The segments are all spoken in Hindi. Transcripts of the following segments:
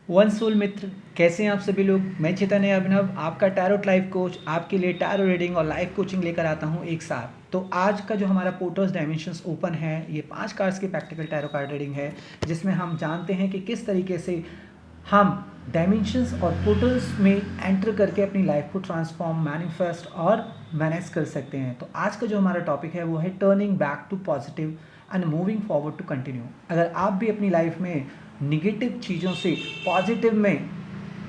वन सोल मित्र, कैसे हैं आप सभी लोग। मैं चेतन अभिनव, आपका टैरोट लाइफ कोच, आपके लिए टैरो रीडिंग और लाइफ कोचिंग लेकर आता हूं एक साथ। तो आज का जो हमारा पोर्टर्स डायमेंशंस ओपन है, ये 5 कार्ड्स की प्रैक्टिकल टैरो कार्ड रीडिंग है, जिसमें हम जानते हैं कि किस तरीके से हम डायमेंशंस और पोर्टल्स में एंटर करके अपनी लाइफ को ट्रांसफॉर्म, मैनिफेस्ट और मैनेज कर सकते हैं। तो आज का जो हमारा टॉपिक है वो है turning back to positive and moving forward to continue. अगर आप भी अपनी लाइफ में निगेटिव चीज़ों से पॉजिटिव में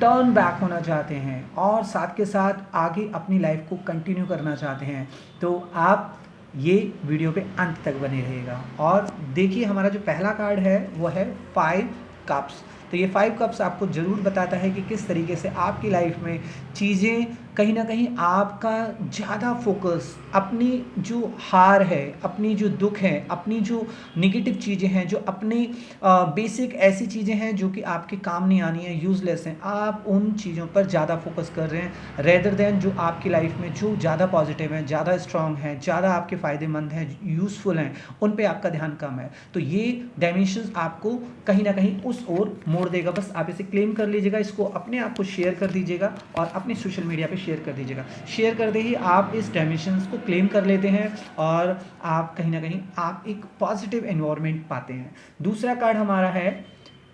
टर्न बैक होना चाहते हैं और साथ के साथ आगे अपनी लाइफ को कंटिन्यू करना चाहते हैं, तो आप ये वीडियो पे अंत तक बने रहिएगा। और देखिए, हमारा जो पहला कार्ड है वो है 5 कप्स। तो ये 5 कप्स आपको ज़रूर बताता है कि किस तरीके से आपकी लाइफ में चीज़ें कहीं ना कहीं आपका ज़्यादा फोकस अपनी जो हार है, अपनी जो दुख है, अपनी जो निगेटिव चीज़ें हैं, जो अपनी बेसिक ऐसी चीज़ें हैं जो कि आपके काम नहीं आनी है, यूज़लेस हैं, आप उन चीज़ों पर ज़्यादा फोकस कर रहे हैं रेदर देन जो आपकी लाइफ में जो ज़्यादा पॉजिटिव हैं, ज़्यादा स्ट्रांग हैं, ज़्यादा आपके फ़ायदेमंद हैं, यूज़फुल हैं, उन पे आपका ध्यान कम है। तो ये डायमेंशंस आपको कहीं ना कहीं उस ओर मोड़ देगा। बस आप इसे क्लेम कर लीजिएगा, इसको अपने आप को शेयर कर दीजिएगा और अपने सोशल मीडिया पे शेयर कर दीजिएगा। शेयर करते ही आप इस डायमेंशंस को क्लेम कर लेते हैं और आप कहीं ना कहीं आप एक पॉजिटिव एनवायरनमेंट पाते हैं। दूसरा कार्ड हमारा है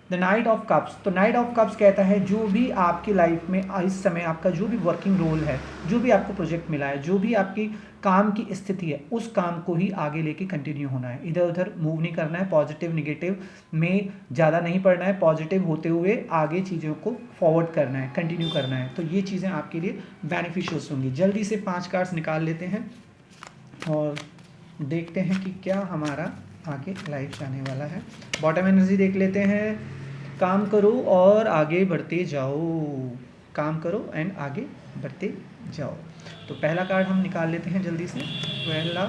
द नाइट ऑफ कप्स। तो नाइट ऑफ कप्स कहता है जो भी आपकी लाइफ में इस समय आपका जो भी वर्किंग रोल है, जो भी आपको प्रोजेक्ट मिला है, जो भी आपकी काम की स्थिति है, उस काम को ही आगे लेके कंटिन्यू होना है। इधर उधर मूव नहीं करना है, पॉजिटिव निगेटिव में ज़्यादा नहीं पड़ना है, पॉजिटिव होते हुए आगे चीज़ों को फॉरवर्ड करना है, कंटिन्यू करना है। तो ये चीज़ें आपके लिए बेनिफिशियल्स होंगी। जल्दी से 5 कार्ड्स निकाल लेते हैं और देखते हैं कि क्या हमारा आगे लाइफ जाने वाला है। बॉटम एनर्जी देख लेते हैं। काम करो और आगे बढ़ते जाओ, काम करो एंड आगे बढ़ते जाओ। तो पहला कार्ड हम निकाल लेते हैं जल्दी से। पहला,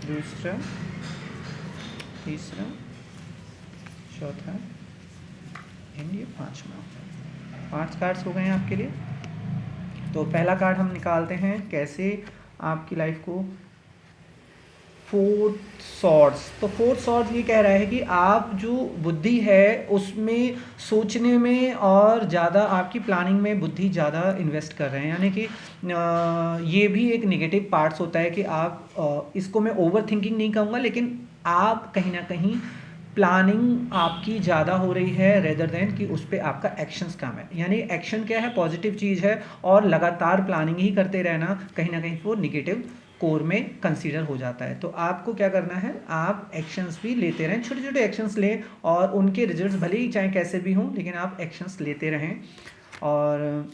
दूसरा, तीसरा, चौथा एंड ये 5वां। 5 कार्ड्स हो गए हैं आपके लिए। तो पहला कार्ड हम निकालते हैं कैसे आपकी लाइफ को। 4 सॉर्ड्स। तो 4 सॉर्ड्स ये कह रहा है कि आप जो बुद्धि है उसमें सोचने में और ज़्यादा आपकी प्लानिंग में बुद्धि ज़्यादा इन्वेस्ट कर रहे हैं। यानी कि ये भी एक नेगेटिव पार्ट्स होता है कि आप इसको मैं ओवर थिंकिंग नहीं कहूँगा, लेकिन आप कहीं ना कहीं प्लानिंग आपकी ज़्यादा हो रही है रेदर देन कि उस पर आपका एक्शंस कम है। यानी एक्शन क्या है, पॉजिटिव चीज़ है, और लगातार प्लानिंग ही करते रहना कहीं ना कहीं वो निगेटिव कोर में कंसीडर हो जाता है। तो आपको क्या करना है, आप एक्शंस भी लेते रहें, छोटे छोटे एक्शंस लें और उनके रिजल्ट्स भले ही चाहे कैसे भी हों, लेकिन आप एक्शंस लेते रहें और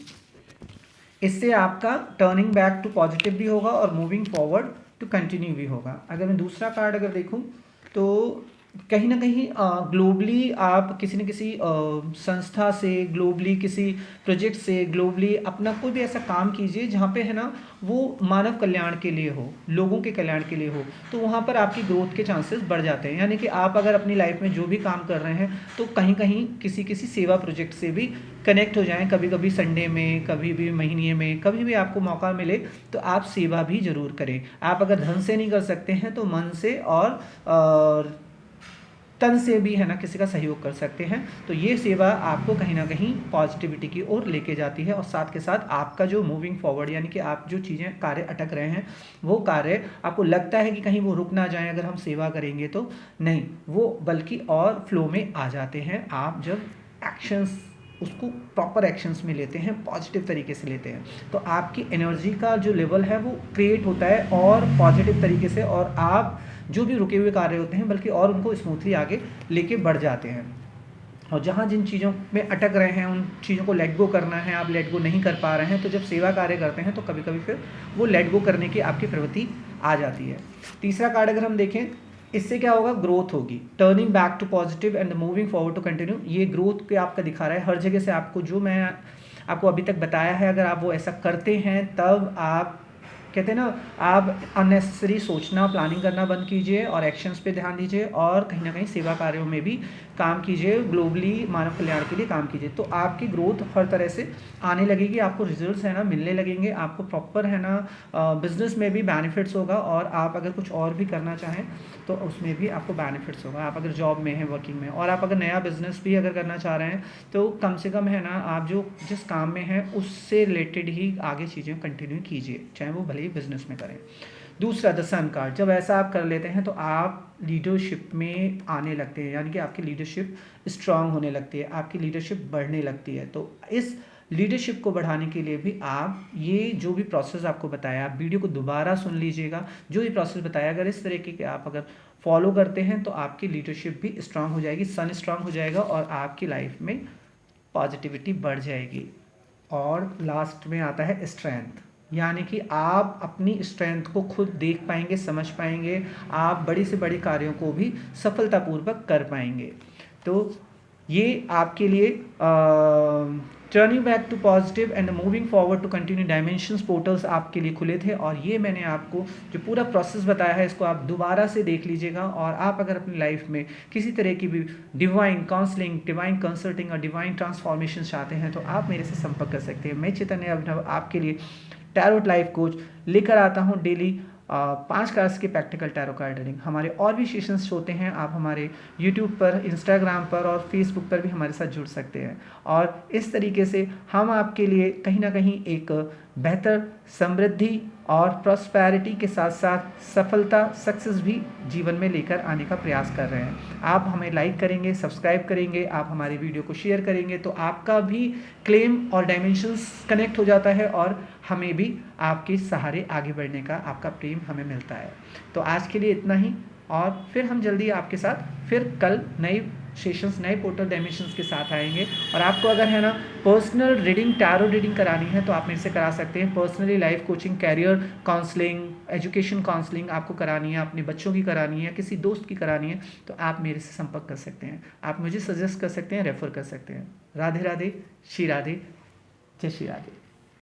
इससे आपका टर्निंग बैक टू पॉजिटिव भी होगा और मूविंग फॉरवर्ड टू कंटिन्यू भी होगा। अगर मैं दूसरा कार्ड अगर देखूं तो कहीं ना कहीं ग्लोबली आप किसी न किसी संस्था से, ग्लोबली किसी प्रोजेक्ट से, ग्लोबली अपना कोई भी ऐसा काम कीजिए जहाँ पे है ना वो मानव कल्याण के लिए हो, लोगों के कल्याण के लिए हो, तो वहाँ पर आपकी ग्रोथ के चांसेस बढ़ जाते हैं। यानी कि आप अगर अपनी लाइफ में जो भी काम कर रहे हैं तो कहीं कहीं किसी किसी सेवा प्रोजेक्ट से भी कनेक्ट हो जाएं। कभी कभी संडे में, कभी भी महीने में, कभी भी आपको मौका मिले तो आप सेवा भी जरूर करें। आप अगर धन से नहीं कर सकते हैं तो मन से और तन से भी है ना किसी का सहयोग कर सकते हैं। तो ये सेवा आपको कहीं ना कहीं पॉजिटिविटी की ओर लेके जाती है और साथ के साथ आपका जो मूविंग फॉरवर्ड, यानी कि आप जो चीज़ें कार्य अटक रहे हैं वो कार्य आपको लगता है कि कहीं वो रुक ना जाए अगर हम सेवा करेंगे, तो नहीं, वो बल्कि और फ्लो में आ जाते हैं आप जब एक्शंस उसको प्रॉपर एक्शंस में लेते हैं, पॉजिटिव तरीके से लेते हैं। तो आपकी एनर्जी का जो लेवल है वो क्रिएट होता है और पॉजिटिव तरीके से, और आप जो भी रुके हुए कार्य होते हैं बल्कि और उनको स्मूथली आगे लेके बढ़ जाते हैं। और जहाँ जिन चीज़ों में अटक रहे हैं उन चीज़ों को लेट गो करना है, आप लेट गो नहीं कर पा रहे हैं, तो जब सेवा कार्य करते हैं तो कभी कभी फिर वो लेट गो करने की आपकी प्रवृत्ति आ जाती है। तीसरा कार्ड अगर हम देखें, इससे क्या होगा, ग्रोथ होगी। Turning back to positive and moving forward to continue, ये ग्रोथ पे आपका दिखा रहा है। हर जगह से आपको जो मैं आपको अभी तक बताया है, अगर आप वो ऐसा करते हैं तब आप कहते हैं ना, आप अननेसेसरी सोचना प्लानिंग करना बंद कीजिए और एक्शंस पे ध्यान दीजिए और कहीं ना कहीं सेवा कार्यों में भी काम कीजिए, ग्लोबली मानव कल्याण के लिए काम कीजिए। तो आपकी ग्रोथ हर तरह से आने लगेगी, आपको रिजल्ट्स है ना मिलने लगेंगे, आपको प्रॉपर है ना बिजनेस में भी बेनिफिट्स होगा, और आप अगर कुछ और भी करना चाहें तो उसमें भी आपको बेनिफिट्स होगा। आप अगर जॉब में हैं, वर्किंग में, और आप अगर नया बिजनेस भी अगर करना चाह रहे हैं तो कम से कम है ना आप जो जिस काम में हैं उससे रिलेटेड ही आगे चीज़ें कंटिन्यू कीजिए, चाहे वो भले ही बिजनेस में करें। दूसरा, द सन कार्ड, जब ऐसा आप कर लेते हैं तो आप लीडरशिप में आने लगते हैं, यानी कि आपकी लीडरशिप स्ट्रांग होने लगती है, आपकी लीडरशिप बढ़ने लगती है। तो इस लीडरशिप को बढ़ाने के लिए भी आप ये जो भी प्रोसेस आपको बताया, आप वीडियो को दोबारा सुन लीजिएगा, जो भी प्रोसेस बताया अगर इस तरीके के आप अगर फॉलो करते हैं तो आपकी लीडरशिप भी स्ट्रांग हो जाएगी, सन स्ट्रांग हो जाएगा और आपकी लाइफ में पॉजिटिविटी बढ़ जाएगी। और लास्ट में आता है स्ट्रेंथ, यानी कि आप अपनी स्ट्रेंथ को खुद देख पाएंगे, समझ पाएंगे, आप बड़े से बड़े कार्यों को भी सफलतापूर्वक कर पाएंगे। तो ये आपके लिए turning back to positive and moving forward to continue dimensions portals आपके लिए खुले थे, और ये मैंने आपको जो पूरा प्रोसेस बताया है इसको आप दोबारा से देख लीजिएगा। और आप अगर अपनी लाइफ में किसी तरह की भी डिवाइन काउंसलिंग, डिवाइन कंसल्टिंग और डिवाइन ट्रांसफॉर्मेशन चाहते हैं तो आप मेरे से संपर्क कर सकते हैं। मैं चैतन्य अभिनव आपके लिए टैरोट लाइफ कोच लेकर आता हूँ डेली 5 कार्ड्स के प्रैक्टिकल टैरो कार्ड रीडिंग। हमारे और भी सेशंस होते हैं, आप हमारे यूट्यूब पर, इंस्टाग्राम पर और फेसबुक पर भी हमारे साथ जुड़ सकते हैं। और इस तरीके से हम आपके लिए कहीं ना कहीं एक बेहतर समृद्धि और प्रॉस्पेरिटी के साथ साथ सफलता, सक्सेस भी जीवन में लेकर आने का प्रयास कर रहे हैं। आप हमें लाइक करेंगे, सब्सक्राइब करेंगे, आप हमारे वीडियो को शेयर करेंगे तो आपका भी क्लेम और डायमेंशंस कनेक्ट हो जाता है और हमें भी आपके सहारे आगे बढ़ने का आपका प्रेम हमें मिलता है। तो आज के लिए इतना ही, और फिर हम जल्दी आपके साथ फिर कल नए सेशंस, नए पोर्टल डायमेंशंस के साथ आएंगे। और आपको अगर है ना पर्सनल रीडिंग, टैरो रीडिंग करानी है तो आप मेरे से करा सकते हैं। Personally life coaching, career counselling, education counselling आपको करानी है, अपने बच्चों की करानी है, किसी दोस्त की करानी है तो आप मेरे से संपर्क कर सकते हैं। आप मुझे सजेस्ट कर सकते हैं, रेफर कर सकते हैं। राधे राधे, श्री राधे, जय श्री राधे।